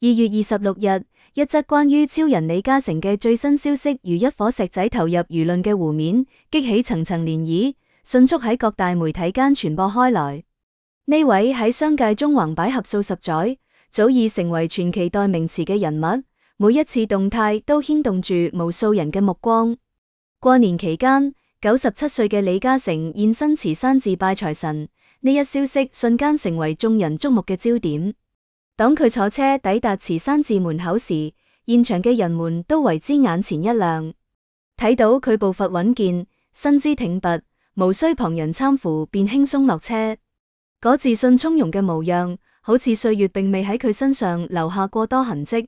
2月26日，一則關於超人李嘉誠嘅最新消息如一顆石仔投入輿論嘅湖面，激起層層漣漪，迅速喺各大媒體間傳播開來。呢位喺商界中橫擺合數十載，早已成為傳奇代名詞嘅人物，每一次動態都牽動住無數人嘅目光。過年期間，97歲嘅李嘉誠現身慈山寺拜財神，呢一消息瞬間成為眾人矚目嘅焦點。當佢坐車抵達慈山寺門口時，現場嘅人們都為之眼前一亮。睇到佢步伐穩健，身姿挺拔，無需旁人攙扶便輕鬆落車。嗰自信從容嘅模樣，好似歲月並未喺佢身上留下過多痕跡。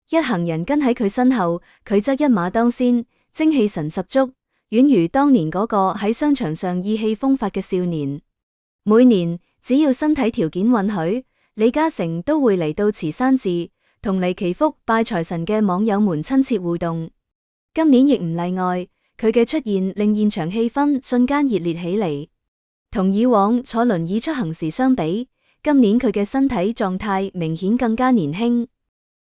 一行人跟喺佢身後，佢則一馬當先，精氣神十足，宛如當年嗰個喺商場上意氣風發嘅少年。每年只要身體條件允許，李嘉誠都會嚟到慈山寺，同嚟祈福拜財神嘅網友們親切互動。今年亦唔例外，佢嘅出現令現場氣氛瞬間熱烈起嚟。同以往坐輪椅出行時相比，今年佢嘅身體狀態明顯更加年輕。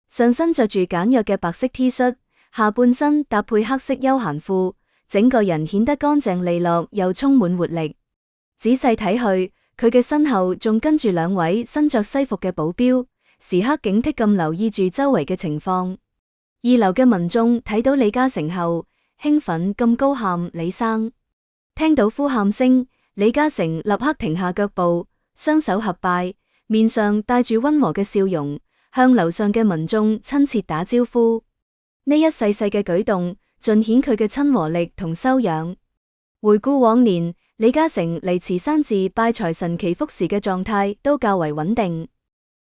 上身着住簡約嘅白色 T 恤，下半身搭配黑色休閒褲，整個人顯得乾淨利落又充滿活力。仔細睇去，佢嘅身後仲跟住兩位身着西服嘅保鏢，時刻警惕咁留意住周圍嘅情況。二樓嘅民眾睇到李嘉誠後，興奮咁高喊李生。聽到呼喊聲，李嘉誠立刻停下腳步，雙手合拜，面上帶住溫和嘅笑容，向樓上嘅民眾親切打招呼。呢一細細嘅舉動，盡顯佢嘅親和力同修養。回顧往年，李嘉誠嚟慈山寺拜財神祈福時嘅狀態都較為穩定，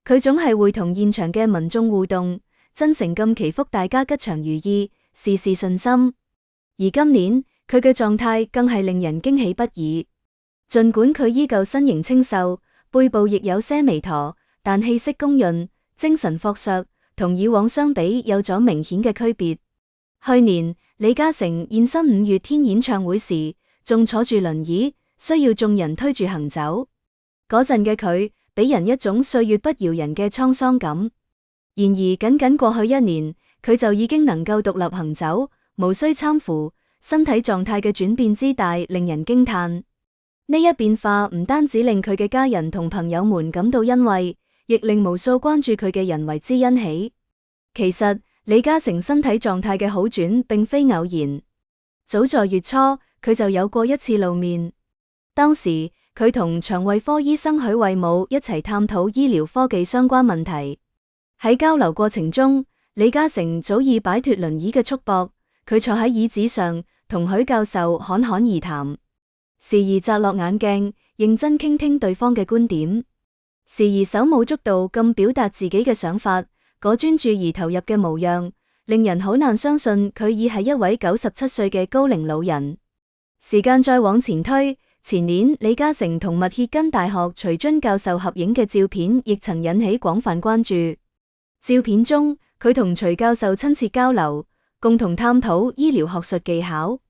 佢總係會同現場嘅民眾互動，真誠咁祈福大家吉祥如意，事事順心。而今年佢嘅狀態更係令人驚喜不已。盡管佢依舊身形清秀，背部亦有些微駝，但氣息公潤，精神矍鑠，同以往相比有咗明顯嘅區別。去年李嘉誠現身五月天演唱會時，仲坐住輪椅，需要眾人推住行走。嗰陣嘅佢，俾人一種歲月不饒人嘅滄桑感。然而僅僅過去一年，佢就已經能夠獨立行走，無需攙扶，身體狀態嘅轉變之大，令人驚嘆。呢一變化唔單止令佢嘅家人同朋友們感到欣慰，亦令無數關注佢嘅人為之欣喜。其實李嘉誠身體狀態嘅好轉並非偶然，早在月初，佢就有過一次露面。當時佢同腸胃科醫生許衛武一齊探討醫療科技相關問題。喺交流過程中，李嘉誠早已擺脫輪椅嘅束縛，佢坐喺椅子上，同許教授侃侃而談，時而摘落眼鏡，認真傾聽對方嘅觀點，時而手舞足蹈咁表達自己嘅想法，嗰專注而投入嘅模樣，令人好難相信佢已係一位97歲嘅高齡老人。時間再往前推，前年李嘉誠同密歇根大學徐臻教授合影嘅照片亦曾引起廣泛關注。照片中，佢同徐教授親切交流，共同探討醫療學術技巧。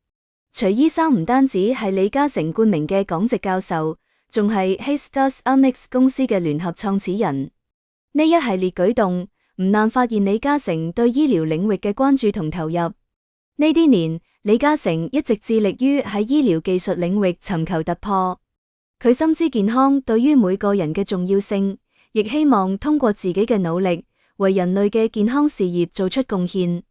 徐醫生唔單止係李嘉誠冠名嘅講席教授，仲係 Histonomics 公司嘅聯合創始人。呢一系列舉動，唔難發現李嘉誠對醫療領域嘅關注同投入。呢啲年，李嘉誠一直致力於喺醫療技術領域尋求突破。佢深知健康對於每個人嘅重要性，亦希望通過自己嘅努力，為人類嘅健康事業做出貢獻。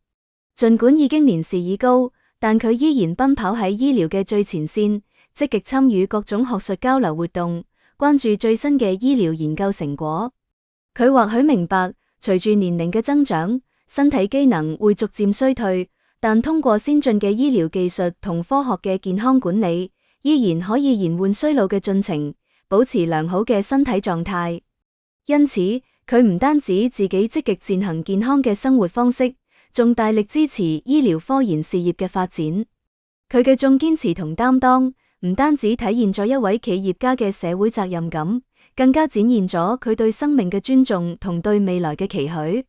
儘管已經年事已高，但佢依然奔跑喺醫療嘅最前線，積極參與各種學術交流活動，關注最新嘅醫療研究成果。佢或許明白，隨住年齡嘅增長，身體機能會逐漸衰退，但通過先進嘅醫療技術同科學嘅健康管理，依然可以延緩衰老嘅進程，保持良好嘅身體狀態。因此，佢唔單止自己積極踐行健康嘅生活方式，仲大力支持醫療科研事業嘅發展。佢嘅重堅持同擔當，唔單止體現咗一位企業家嘅社會責任感，更加展現咗佢對生命嘅尊重同對未來嘅期許。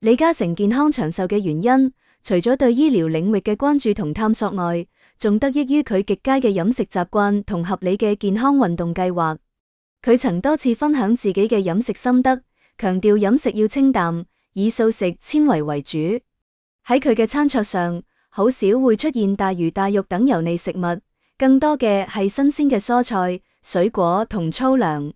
李嘉誠健康長壽嘅原因，除咗對醫療領域嘅關注同探索外，仲得益於佢極佳嘅飲食習慣同合理嘅健康運動計劃。佢曾多次分享自己嘅飲食心得，強調飲食要清淡，以素食纖維為主。喺佢嘅餐桌上，好少會出現大魚大肉等油膩食物，更多嘅係新鮮嘅蔬菜、水果同粗糧。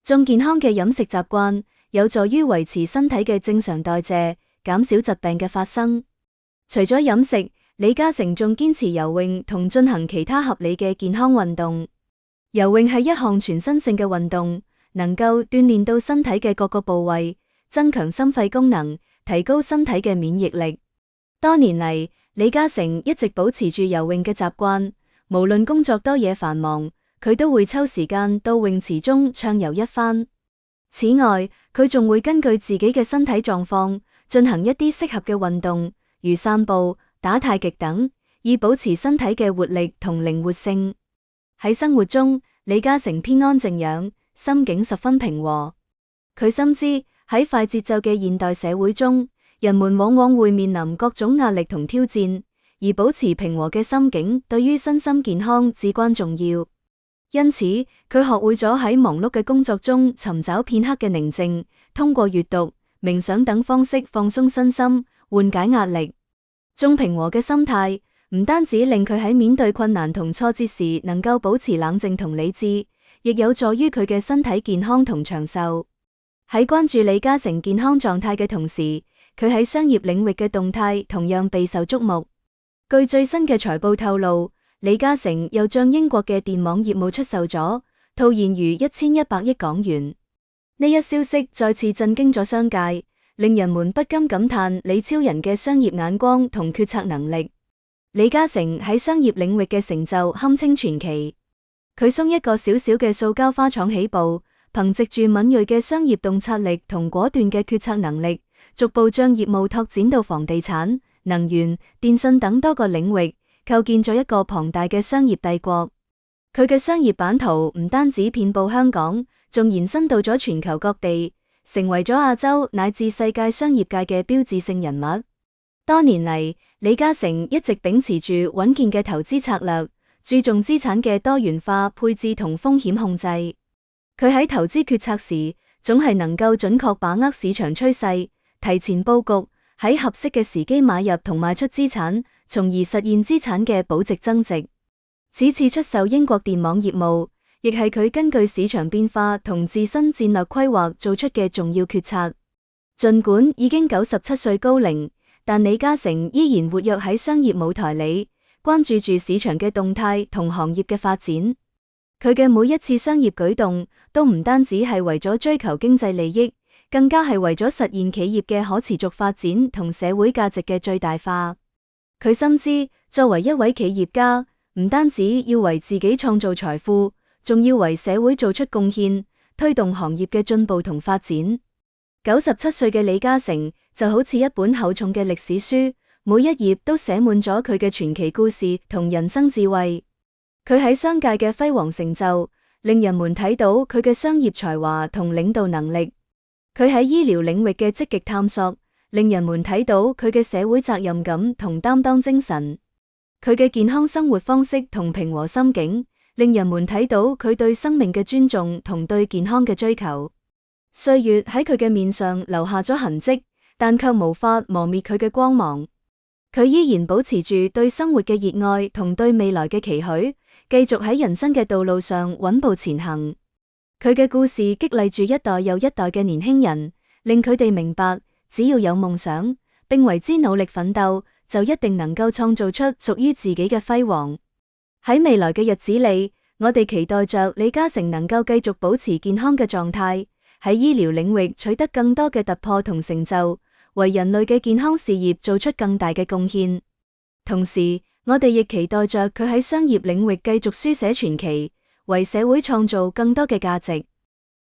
種健康嘅飲食習慣，有助於維持身體嘅正常代謝，減少疾病嘅發生。除咗飲食，李嘉誠仲堅持游泳同進行其他合理嘅健康運動。游泳係一項全身性嘅運動，能夠鍛煉到身體嘅各個部位，增強心肺功能，提高身體嘅免疫力。多年嚟，李嘉誠一直保持住游泳嘅習慣，無論工作多嘢繁忙，佢都會抽時間到泳池中暢游一番。此外，佢仲會根據自己嘅身體狀況，進行一啲適合嘅運動，如散步、打太極等，以保持身體嘅活力同靈活性。喺生活中，李嘉誠偏安靜養，心境十分平和。佢深知喺快節奏嘅現代社會中，人們往往會面臨各種壓力同挑戰，而保持平和嘅心境對於身心健康至關重要。因此，佢學會咗喺忙碌嘅工作中尋找片刻嘅寧靜，通過閱讀、冥想等方式放鬆身心，緩解壓力。種平和嘅心態，唔單止令佢喺面對困難同挫折時能夠保持冷靜同理智，亦有助於佢嘅身體健康同長壽。喺關注李嘉誠健康狀態嘅同時，佢喺商業領域嘅動態同樣備受矚目。據最新嘅財報透露，李嘉誠又將英國嘅電網業務出售咗，套現逾1100億港元。呢一消息再次震驚咗商界，令人們不禁感嘆李超人嘅商業眼光同決策能力。李嘉誠喺商業領域嘅成就堪稱傳奇。佢從一個小小嘅塑膠花廠起步，憑藉住敏銳嘅商業洞察力同果斷嘅決策能力，逐步將業務拓展到房地產、能源、電信等多個領域，構建咗一個龐大嘅商業帝國。佢嘅商業版圖唔單止遍佈香港，仲延伸到咗全球各地，成為咗亞洲乃至世界商業界嘅標誌性人物。多年嚟，李嘉誠一直秉持住穩健嘅投資策略，注重資產嘅多元化配置同風險控制。佢喺投資決策時，總係能夠準確把握市場趨勢，提前佈局，喺合適嘅時機買入同賣出資產，從而實現資產嘅保值增值。此次出售英國電網業務，亦係佢根據市場變化同自身戰略規劃做出嘅重要決策。儘管已經97歲高齡，但李嘉誠依然活躍喺商業舞台裏，關注住市場嘅動態同行業嘅發展。佢嘅每一次商業舉動，都唔單止係為咗追求經濟利益，更加係為咗實現企業嘅可持續發展同社會價值嘅最大化。佢深知，作為一位企業家，唔單止要為自己創造財富，仲要為社會做出貢獻，推動行業嘅進步同發展。97歲嘅李嘉誠就好似一本厚重嘅歷史書，每一頁都寫滿咗佢嘅傳奇故事同人生智慧。佢喺商界嘅輝煌成就，令人們睇到佢嘅商業才華同領導能力。佢喺醫療領域嘅積極探索，令人們睇到佢嘅社會責任感同擔當精神。佢嘅健康生活方式同平和心境，令人們睇到佢對生命嘅尊重同對健康嘅追求。歲月喺佢嘅面上留下咗痕跡，但卻無法磨滅佢嘅光芒。佢依然保持住對生活嘅熱愛同對未來嘅期許，繼續喺人生嘅道路上穩步前行。佢嘅故事激勵住一代又一代嘅年輕人，令佢哋明白，只要有夢想，並為之努力奮鬥，就一定能夠創造出屬於自己嘅輝煌。喺未來嘅日子裏，我哋期待着李嘉誠能夠繼續保持健康嘅狀態，喺醫療領域取得更多嘅突破同成就，為人類嘅健康事業做出更大嘅貢獻。同時，我哋亦期待着佢喺商業領域繼續書寫傳奇，為社會創造更多嘅價值。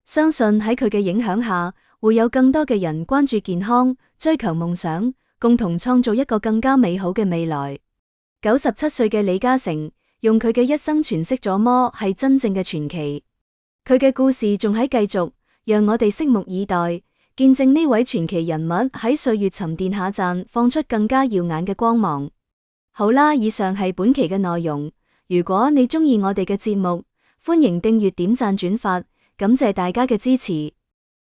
相信喺佢嘅影響下，會有更多嘅人關注健康，追求夢想，共同創造一個更加美好嘅未來。97歲嘅李嘉誠，用佢嘅一生詮釋咗麼係真正嘅傳奇。佢嘅故事仲喺繼續，讓我哋拭目以待，見證呢位傳奇人物喺歲月沉澱下綻放出更加耀眼嘅光芒。好啦，以上係本期嘅內容。如果你鍾意我哋嘅節目，歡迎訂閱、點讚、轉發，感謝大家嘅支持。